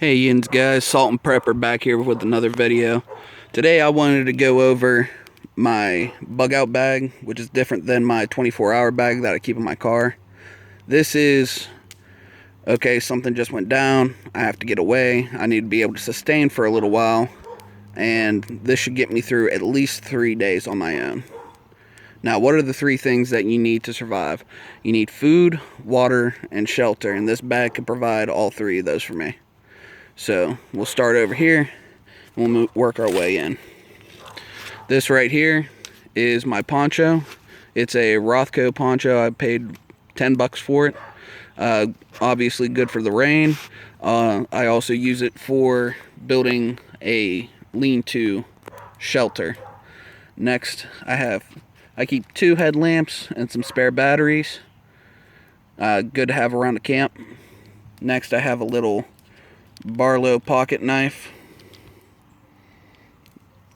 Hey yins guys, Salt and Prepper back here with another video. Today I wanted to go over my bug out bag, which is different than my 24-hour bag that I keep in my car. This is, okay, something just went down, I have to get away, I need to be able to sustain for a little while, and this should get me through at least 3 days on my own. Now, what are the 3 things that you need to survive? You need food, water, and shelter, and this bag can provide all 3 of those for me. So we'll start over here and we'll work our way in. This right here is my poncho. It's a Rothco poncho. I paid 10 bucks for it. Obviously good for the rain. I also use it for building a lean-to shelter. Next, I keep 2 headlamps and some spare batteries. Good to have around the camp. Next, I have a little Barlow pocket knife.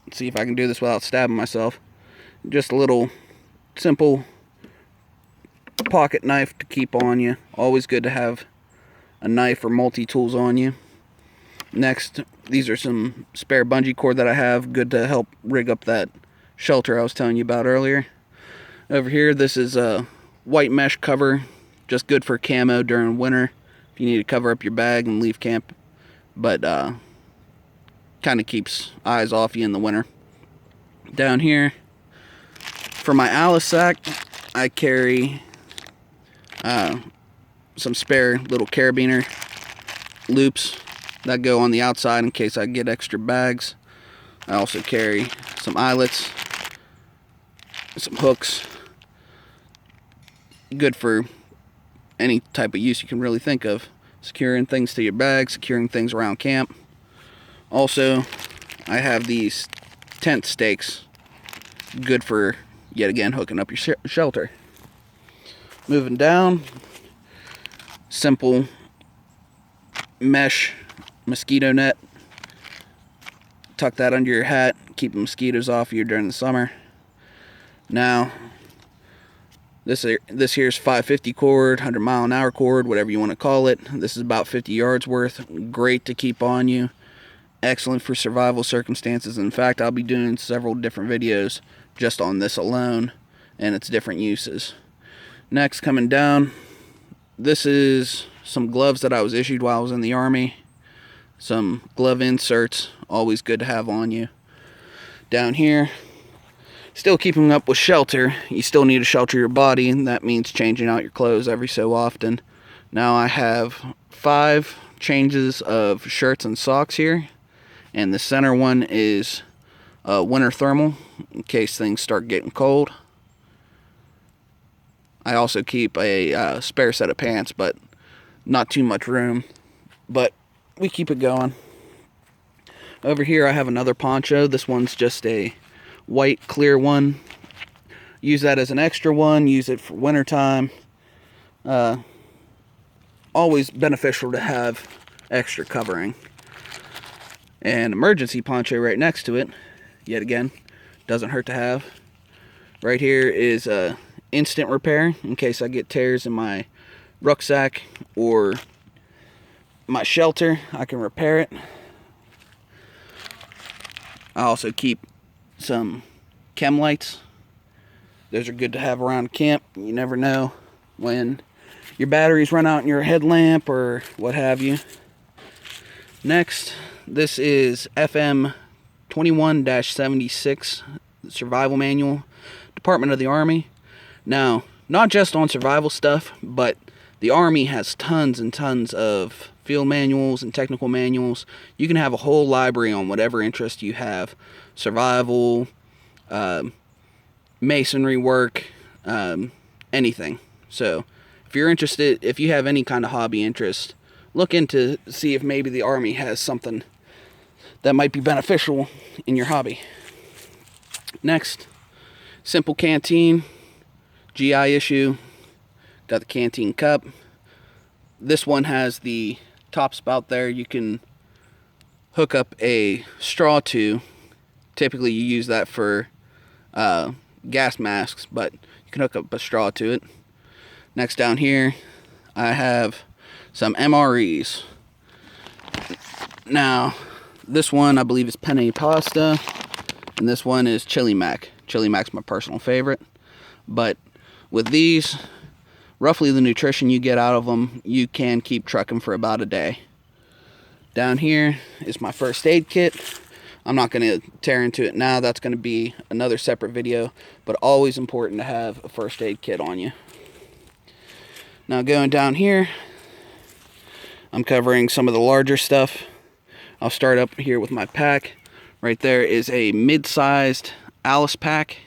Let's see if I can do this without stabbing myself. Just a little simple pocket knife to keep on you. Always good to have a knife or multi-tools on you. Next, these are some spare bungee cord that I have. Good to help rig up that shelter I was telling you about earlier. Over here, this is a white mesh cover. Just good for camo during winter. If you need to cover up your bag and leave camp. But kind of keeps eyes off you in the winter. Down here, for my Alice sack, I carry some spare little carabiner loops that go on the outside in case I get extra bags. I also carry some eyelets, some hooks. Good for any type of use you can really think of. Securing things to your bag, securing things around camp. Also, I have these tent stakes. Good for, yet again, hooking up your shelter. Moving down, simple mesh mosquito net. Tuck that under your hat, keep the mosquitoes off you during the summer. Now, this here's 550 cord, 100 mile an hour cord, whatever you want to call it. This is about 50 yards worth. Great to keep on you. Excellent for survival circumstances. In fact, I'll be doing several different videos just on this alone and its different uses. Next, coming down, this is some gloves that I was issued while I was in the Army. Some glove inserts, always good to have on you. Down here, still keeping up with shelter. You still need to shelter your body, and that means changing out your clothes every so often. Now I have 5 changes of shirts and socks here, and the center one is winter thermal in case things start getting cold. I also keep a spare set of pants, but not too much room, but we keep it going. Over here I have another poncho. This one's just a white clear one. Use that as an extra one. Use it for winter time. Always beneficial to have extra covering. An emergency poncho right next to it. Yet again, doesn't hurt to have. Right here is instant repair in case I get tears in my rucksack or my shelter. I can repair it. I also keep some chem lights. Those are good to have around camp. You never know when your batteries run out in your headlamp or what have you. Next, this is FM 21-76 Survival Manual, Department of the Army. Now, not just on survival stuff, but the Army has tons and tons of field manuals and technical manuals. You can have a whole library on whatever interest you have. Survival, masonry work, anything. So if you're interested, if you have any kind of hobby interest, look into see if maybe the Army has something that might be beneficial in your hobby. Next, simple canteen, GI issue. Got the canteen cup. This one has the top spout there. You can hook up a straw to. Typically you use that for gas masks, but you can hook up a straw to it. Next, down here I have some MREs. Now, this one I believe is penne pasta, and this one is chili mac. Chili mac's my personal favorite, but with these, roughly the nutrition you get out of them, you can keep trucking for about a day. Down here is my first aid kit. I'm not going to tear into it now. That's going to be another separate video, but always important to have a first aid kit on you. Now going down here, I'm covering some of the larger stuff. I'll start up here with my pack. Right there is a mid-sized Alice pack,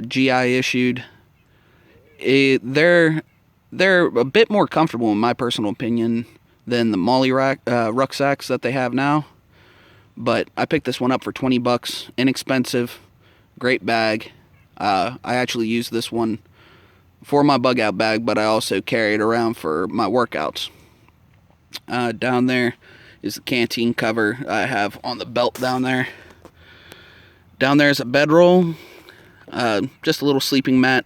GI issued. They're a bit more comfortable in my personal opinion than the Molly rucksacks that they have now. But I picked this one up for 20 bucks, inexpensive, great bag. I actually use this one for my bug out bag, but I also carry it around for my workouts. Down there is the canteen cover I have on the belt down there. Down there is a bedroll, just a little sleeping mat.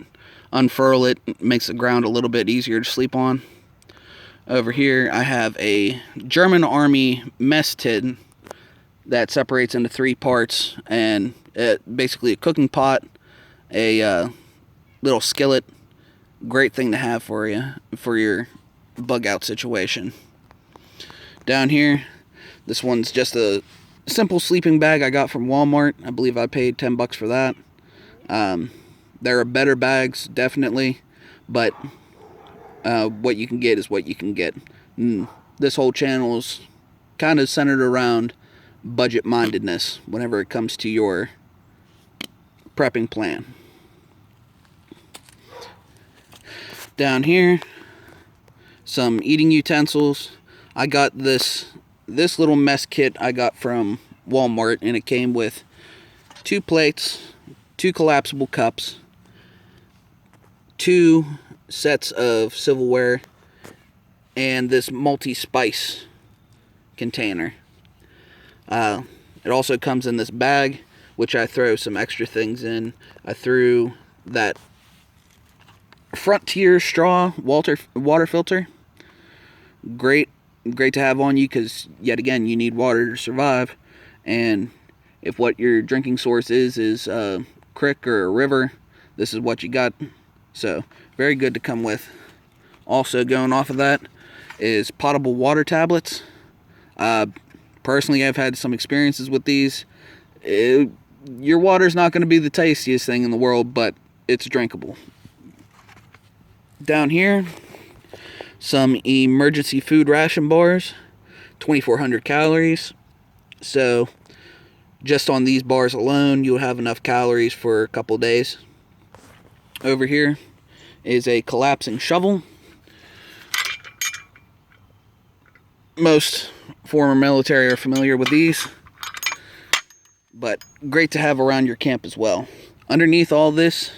Unfurl it, makes the ground a little bit easier to sleep on. Over here I have a German Army mess tin that separates into 3 parts, and basically a cooking pot, a little skillet. Great thing to have for you for your bug out situation. Down here, this one's just a simple sleeping bag I got from Walmart. I believe I paid 10 bucks for that. There are better bags, definitely, but what you can get is what you can get. This whole channel is kind of centered around budget-mindedness whenever it comes to your prepping plan. Down here, some eating utensils. I got this little mess kit I got from Walmart, and it came with 2 plates, 2 collapsible cups, 2 sets of silverware, and this multi-spice container. It also comes in this bag, which I throw some extra things in. I threw that Frontier straw water filter. Great to have on you, because yet again you need water to survive, and if what your drinking source is a creek or a river, this is what you got. So very good to come with. Also going off of that is potable water tablets. Personally, I've had some experiences with these. Your water's not going to be the tastiest thing in the world, but it's drinkable. Down here, some emergency food ration bars, 2,400 calories. So just on these bars alone, you'll have enough calories for a couple days. Over here is a collapsing shovel. Most former military are familiar with these, but great to have around your camp as well. Underneath all this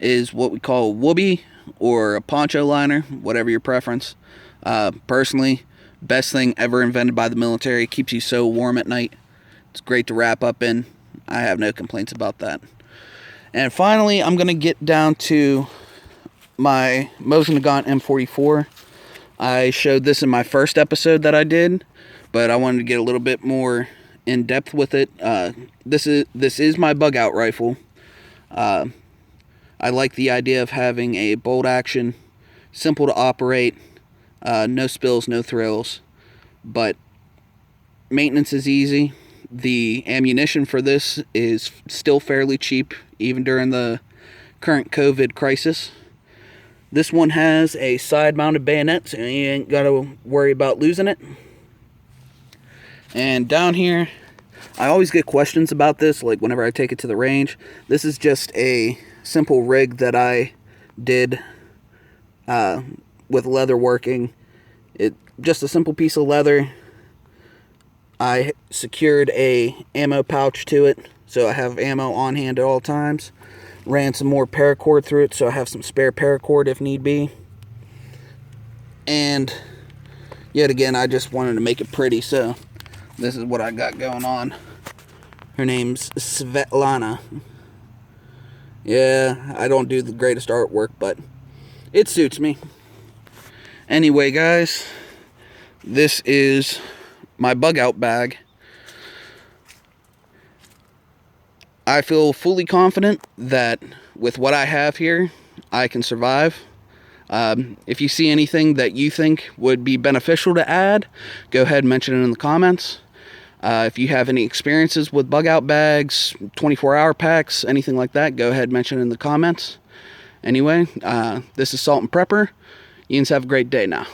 is what we call a whoopee, or a poncho liner, whatever your preference. Personally, best thing ever invented by the military. Keeps you so warm at night. It's great to wrap up in. I have no complaints about that. And finally, I'm going to get down to my Mosin Nagant M44. I showed this in my first episode that I did, but I wanted to get a little bit more in depth with it. This is my bug out rifle. I like the idea of having a bolt action, simple to operate, no spills, no thrills, but maintenance is easy. The ammunition for this is still fairly cheap, even during the current COVID crisis. This one has a side-mounted bayonet, so you ain't got to worry about losing it. And down here, I always get questions about this, like whenever I take it to the range. This is just a simple rig that I did with leather working. Just a simple piece of leather. I secured a ammo pouch to it, so I have ammo on hand at all times. Ran some more paracord through it, so I have some spare paracord if need be. And yet again, I just wanted to make it pretty, so this is what I got going on. Her name's Svetlana. Yeah, I don't do the greatest artwork, but it suits me. Anyway, guys, this is my bug out bag, I feel fully confident that with what I have here, I can survive. If you see anything that you think would be beneficial to add, go ahead and mention it in the comments. If you have any experiences with bug out bags, 24-hour packs, anything like that, go ahead and mention it in the comments. Anyway, this is Salt and Prepper. You guys have a great day now.